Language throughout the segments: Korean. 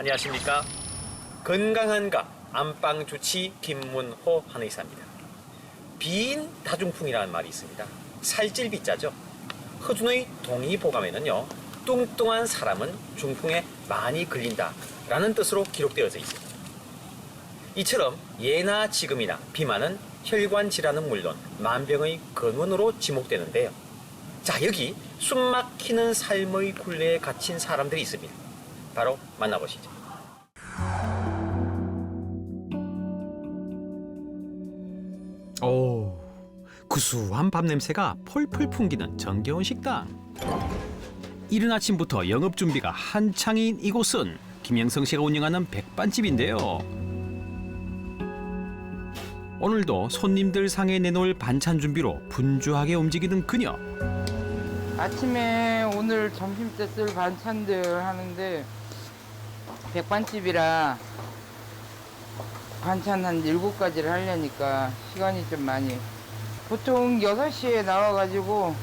안녕하십니까. 건강한가 안방주치 김문호 한의사입니다. 비인 다중풍이라는 말이 있습니다. 살찔 비자죠. 허준의 동의보감에는요, 뚱뚱한 사람은 중풍에 많이 걸린다라는 뜻으로 기록되어져 있습니다. 이처럼 예나 지금이나 비만은 혈관 질환은 물론 만병의 근원으로 지목되는데요. 자, 여기 숨막히는 삶의 굴레에 갇힌 사람들이 있습니다. 바로 만나보시죠. 오, 구수한 밥 냄새가 폴폴 풍기는 정겨운 식당. 이른 아침부터 영업 준비가 한창인 이곳은 김영성 씨가 운영하는 백반집인데요. 오늘도 손님들 상에 내놓을 반찬 준비로 분주하게 움직이는 그녀. 아침에 오늘 점심 때 쓸 반찬들 하는데 백반집이라 반찬 한 7가지를 하려니까 시간이 좀 많이. 보통 6시에 나와가지고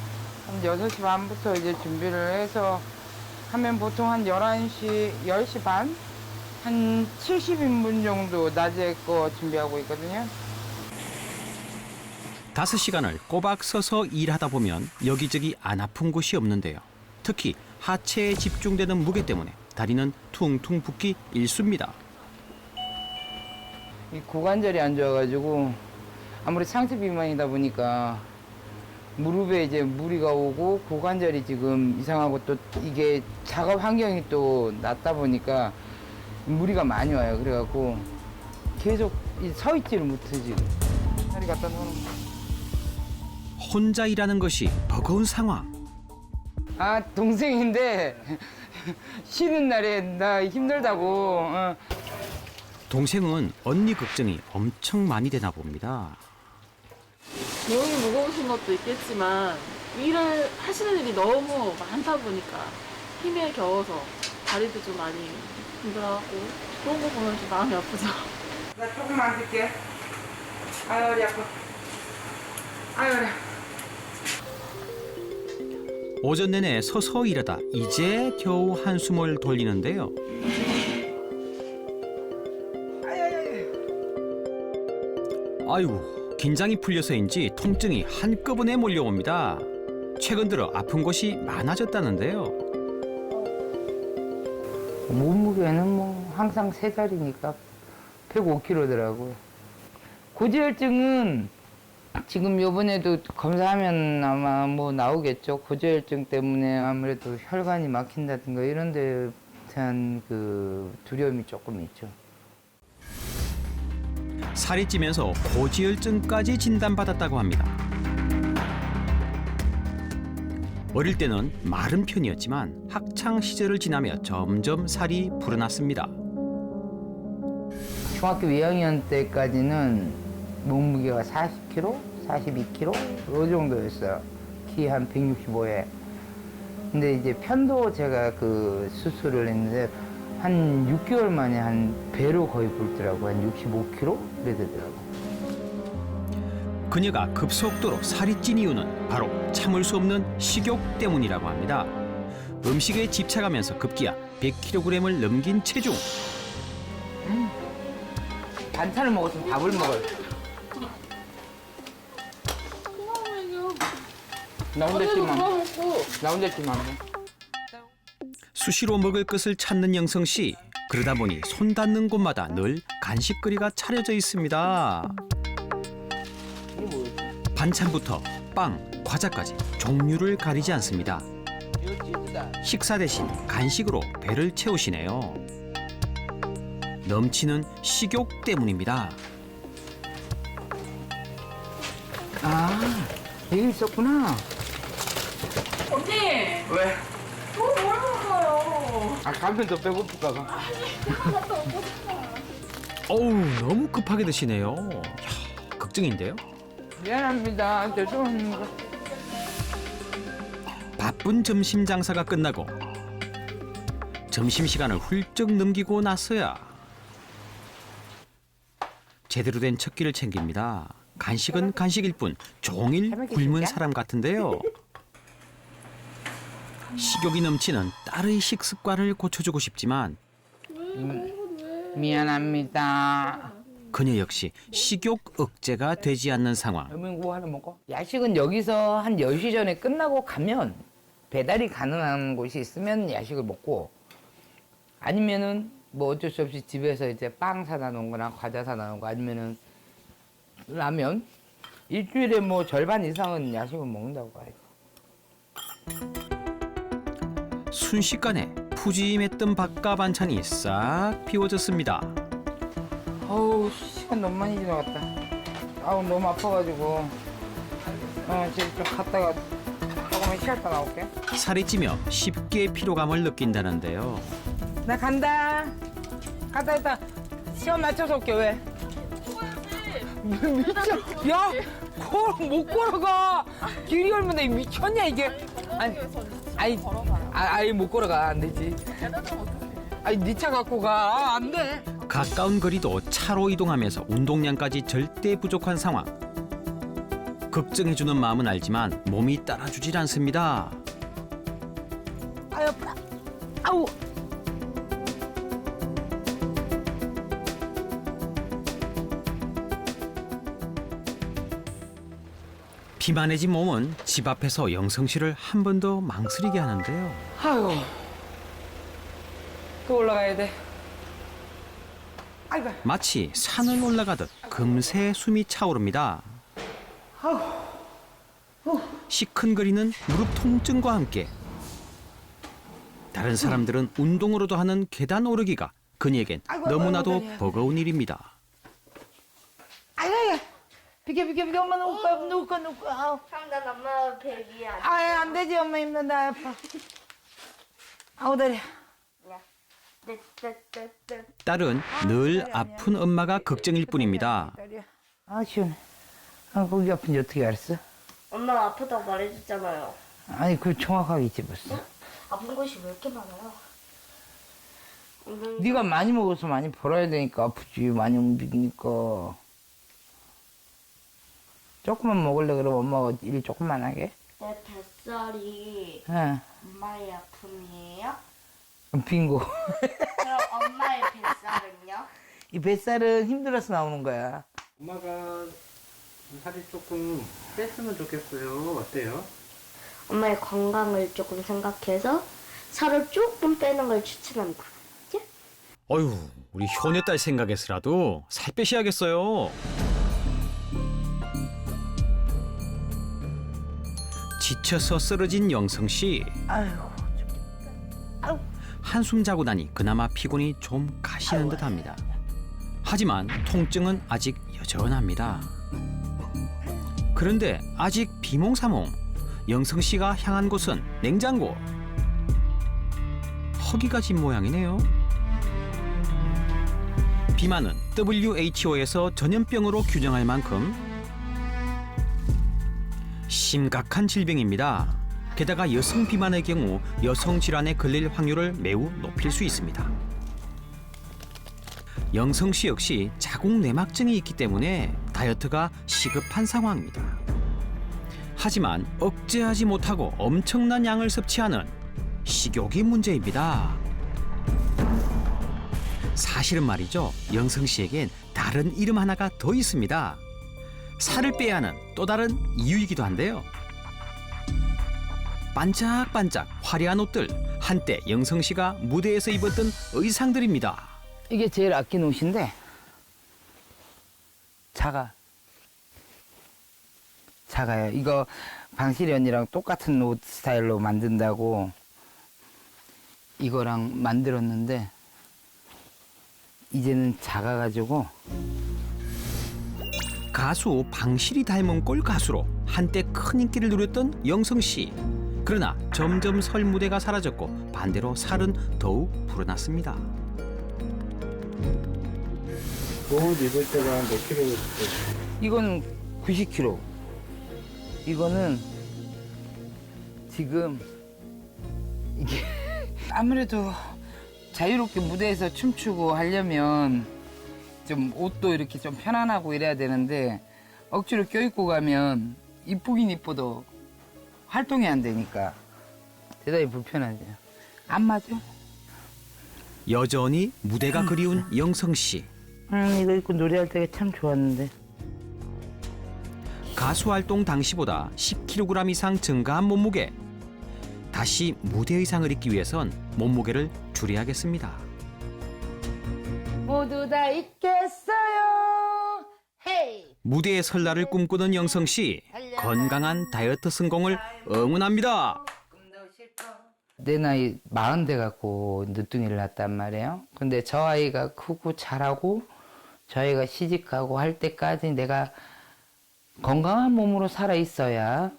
한 6시 반부터 이제 준비를 해서 하면 보통 한 11시, 10시 반? 한 70인분 정도 낮에 거 준비하고 있거든요. 5시간을 꼬박 서서 일하다 보면 여기저기 안 아픈 곳이 없는데요. 특히 하체에 집중되는 무게 때문에 다리는 퉁퉁 붓기 일쑤입니다. 이 고관절이 안 좋아가지고 아무리 상체 비만이다 보니까 무릎에 이제 무리가 오고 고관절이 지금 이상하고 또 이게 작업 환경이 또 낮다 보니까 무리가 많이 와요. 그래갖고 계속 서 있지를 못해 지금. 다리 갖다 놓는 거. 혼자 일하는 것이 버거운 상황. 아, 동생인데 쉬는 날에 나 힘들다고. 동생은 언니 걱정이 엄청 많이 되나 봅니다. 몸이 무거우신 것도 있겠지만 일을 하시는 일이 너무 많다 보니까 힘에 겨워서 다리도 좀 많이 힘들어하고 그런 거 보면 좀 마음이 아프죠. 나 조금만 줄게. 아유, 우리 아파. 아유, 우리. 오전 내내 서서 일하다 이제 겨우 한숨을 돌리는데요. 아이고, 긴장이 풀려서인지 통증이 한꺼번에 몰려옵니다. 최근 들어 아픈 곳이 많아졌다는데요. 몸무게는 뭐 항상 3살이니까 105kg더라고요. 고지혈증은 지금 요번에도 검사하면 아마 뭐 나오겠죠. 고지혈증 때문에 아무래도 혈관이 막힌다든가 이런 데 대한 그 두려움이 조금 있죠. 살이 찌면서 고지혈증까지 진단받았다고 합니다. 어릴 때는 마른 편이었지만 학창 시절을 지나며 점점 살이 불어났습니다. 중학교 2학년 때까지는 몸무게가 40kg, 42kg 이 정도였어요. 키 한 165에. 근데 이제 편도 제가 그 수술을 했는데 한 6개월 만에 한 배로 거의 불더라고요. 한 65kg 이래 되더라고요. 그녀가 급속도로 살이 찐 이유는 바로 참을 수 없는 식욕 때문이라고 합니다. 음식에 집착하면서 급기야 100kg을 넘긴 체중. 반찬을 먹었으면 밥을 먹어요. 나 혼자 찌면 나 혼자 찌면 안 돼. 수시로 먹을 것을 찾는 영성 씨. 그러다 보니 손 닿는 곳마다 늘 간식거리가 차려져 있습니다. 이게 뭐였지? 반찬부터 빵, 과자까지 종류를 가리지 않습니다. 이거 치즈다. 식사 대신 간식으로 배를 채우시네요. 넘치는 식욕 때문입니다. 아, 이게 있었구나. 언니! 왜? 뭘 먹어요? 아, 가면 더 배고플까 봐. 어우, 너무 급하게 드시네요. 이야, 걱정인데요. 미안합니다. 죄송합니다. 바쁜 점심 장사가 끝나고 점심시간을 훌쩍 넘기고 나서야 제대로 된 첫 끼를 챙깁니다. 간식은 간식일 뿐 종일 굶은 사람 같은데요. 식욕이 넘치는 딸의 식습관을 고쳐주고 싶지만 미안합니다. 그녀 역시 식욕 억제가 되지 않는 상황. 뭐 하나 먹어? 야식은 여기서 한 10시 전에 끝나고 가면 배달이 가능한 곳이 있으면 야식을 먹고 아니면은 뭐 어쩔 수 없이 집에서 이제 빵 사다 놓은 거나 과자 사다 놓은 거 아니면은 라면 일주일에 뭐 절반 이상은 야식을 먹는다고 봐요. 순식간에 푸짐했던 밥과 반찬이 싹 비워졌습니다. 어우 시간 너무 많이 지나갔다. 아우 너무 아파가지고 지금 좀 갔다가 조금만 쉬었다 나올게. 살이 찌며 쉽게 피로감을 느낀다는데요. 나 간다. 갔다 있다. 시간 맞춰서 올게. 왜? 미쳐. 야, 못 걸어가. 길이 얼마나 미쳤냐 이게. 아니 못 걸어가 안 되지. 아니 네 차 갖고 가. 안 돼. 가까운 거리도 차로 이동하면서 운동량까지 절대 부족한 상황. 걱정해주는 마음은 알지만 몸이 따라주질 않습니다. 아유 아파. 아우. 비만해진 몸은 집 앞에서 영성 씨를 한 번 더 망설이게 하는데요. 아유. 또 올라가야 돼. 아이고. 마치 산을 올라가듯 금세 숨이 차오릅니다. 시큰거리는 무릎 통증과 함께 다른 사람들은 운동으로도 하는 계단 오르기가 그녀에겐 너무나도 버거운 일입니다. 아이고. 비켜 엄마 누울까 아우. 난 엄마 베비야. 안 되지 엄마 힘든다 아파. 아우 다리. 딸은 늘 아픈 엄마가 걱정일 뿐입니다. 아 시원해. 거기 아픈지 어떻게 알았어? 엄마가 아프다고 말해줬잖아요. 아니 그 정확하게 있지 벌써. 아픈 곳이 왜 이렇게 많아요? 네가 많이 먹어서 많이 벌어야 되니까 아프지. 많이 움직이니까. 조금만 먹을래 그러면 엄마가 일 조금만 하게? 내 뱃살이 응. 엄마의 아픔이에요? 빙고. 그럼 엄마의 뱃살은요? 이 뱃살은 힘들어서 나오는 거야. 엄마가 살이 조금 뺐으면 좋겠어요. 어때요? 엄마의 건강을 조금 생각해서 살을 조금 빼는 걸 추천합니다. 예? 어휴, 우리 효녀딸 생각해서라도 살 빼셔야겠어요. 지쳐서 쓰러진 영성 씨. 아이고. 한숨 자고 나니 그나마 피곤이 좀 가시는 듯합니다. 하지만 통증은 아직 여전합니다. 그런데 아직 비몽사몽. 영성 씨가 향한 곳은 냉장고. 허기가 진 모양이네요. 비만은 WHO에서 전염병으로 규정할 만큼 심각한 질병입니다. 게다가 여성 비만의 경우 여성 질환에 걸릴 확률을 매우 높일 수 있습니다. 영성 씨 역시 자궁 내막증이 있기 때문에 다이어트가 시급한 상황입니다. 하지만 억제하지 못하고 엄청난 양을 섭취하는 식욕이 문제입니다. 사실은 말이죠. 영성 씨에겐 다른 이름 하나가 더 있습니다. 살을 빼야 하는 또 다른 이유이기도 한데요. 반짝반짝 화려한 옷들, 한때 영성 씨가 무대에서 입었던 의상들입니다. 이게 제일 아낀 옷인데 작아요. 이거 방실이 언니랑 똑같은 옷 스타일로 만든다고 이거랑 만들었는데 이제는 작아가지고. 가수 방실이 닮은 꼴 가수로 한때 큰 인기를 누렸던 영성 씨. 그러나 점점 설 무대가 사라졌고 반대로 살은 더욱 불어났습니다. 옷 입을 때가 몇 킬로 됐어요? 이거는 90kg. 이거는 지금 이게 아무래도 자유롭게 무대에서 춤추고 하려면 좀 옷도 이렇게 좀 편안하고 이래야 되는데 억지로 껴입고 가면 이쁘긴 이뻐도 활동이 안 되니까 대단히 불편하죠. 안 맞아? 여전히 무대가 그리운 영성 씨. 이거 입고 노래할 때가 참 좋았는데. 가수 활동 당시보다 10kg 이상 증가한 몸무게. 다시 무대 의상을 입기 위해선 몸무게를 줄여야겠습니다. 모두 다 있겠어요. 헤이. 무대에 설 날을 꿈꾸는 영성 씨. 건강한 다이어트 성공을 응원합니다. 내 나이 40대 갖고 늦둥이를 낳았단 말이에요. 근데 저 아이가 크고 자라고 저 아이가 시집가고 할 때까지 내가 건강한 몸으로 살아 있어야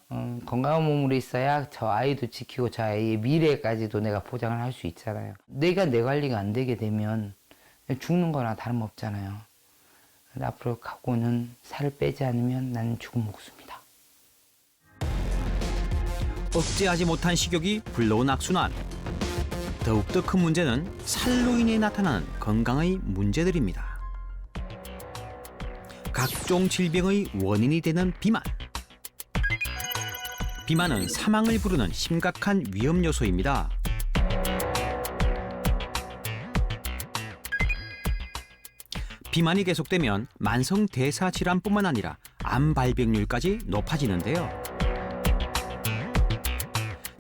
건강한 몸으로 있어야 저 아이도 지키고 저 아이의 미래까지도 내가 보장을 할 수 있잖아요. 내가 내 관리가 안 되게 되면 죽는 거나 다름없잖아요. 앞으로 갖고는 살을 빼지 않으면 나는 죽은 목숨이다. 억제하지 못한 식욕이 불러온 악순환. 더욱더 큰 문제는 살로 인해 나타나는 건강의 문제들입니다. 각종 질병의 원인이 되는 비만. 비만은 사망을 부르는 심각한 위험 요소입니다. 비만이 계속되면 만성 대사 질환뿐만 아니라 암 발병률까지 높아지는데요.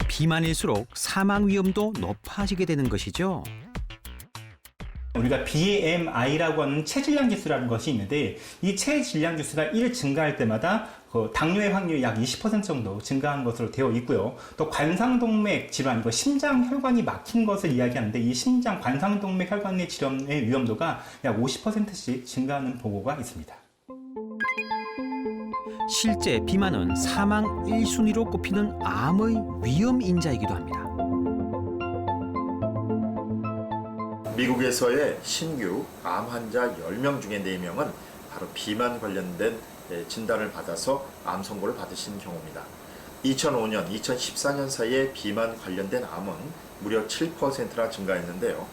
비만일수록 사망 위험도 높아지게 되는 것이죠. 우리가 BMI라고 하는 체질량 지수라는 것이 있는데 이 체질량 지수가 1 증가할 때마다 그 당뇨의 확률이 약 20% 정도 증가한 것으로 되어 있고요. 또 관상동맥 질환, 심장 혈관이 막힌 것을 이야기하는데 이 심장 관상동맥 혈관의 질환의 위험도가 약 50%씩 증가하는 보고가 있습니다. 실제 비만은 사망 1순위로 꼽히는 암의 위험 인자이기도 합니다. 미국에서의 신규 암 환자 10명 중에 4명은 바로 비만 관련된 진단을 받아서 암 선고를 받으신 경우입니다. 2005년, 2014년 사이에 비만 관련된 암은 무려 7%나 증가했는데요.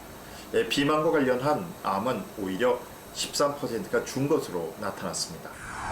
비만과 관련한 암은 오히려 13%가 준 것으로 나타났습니다.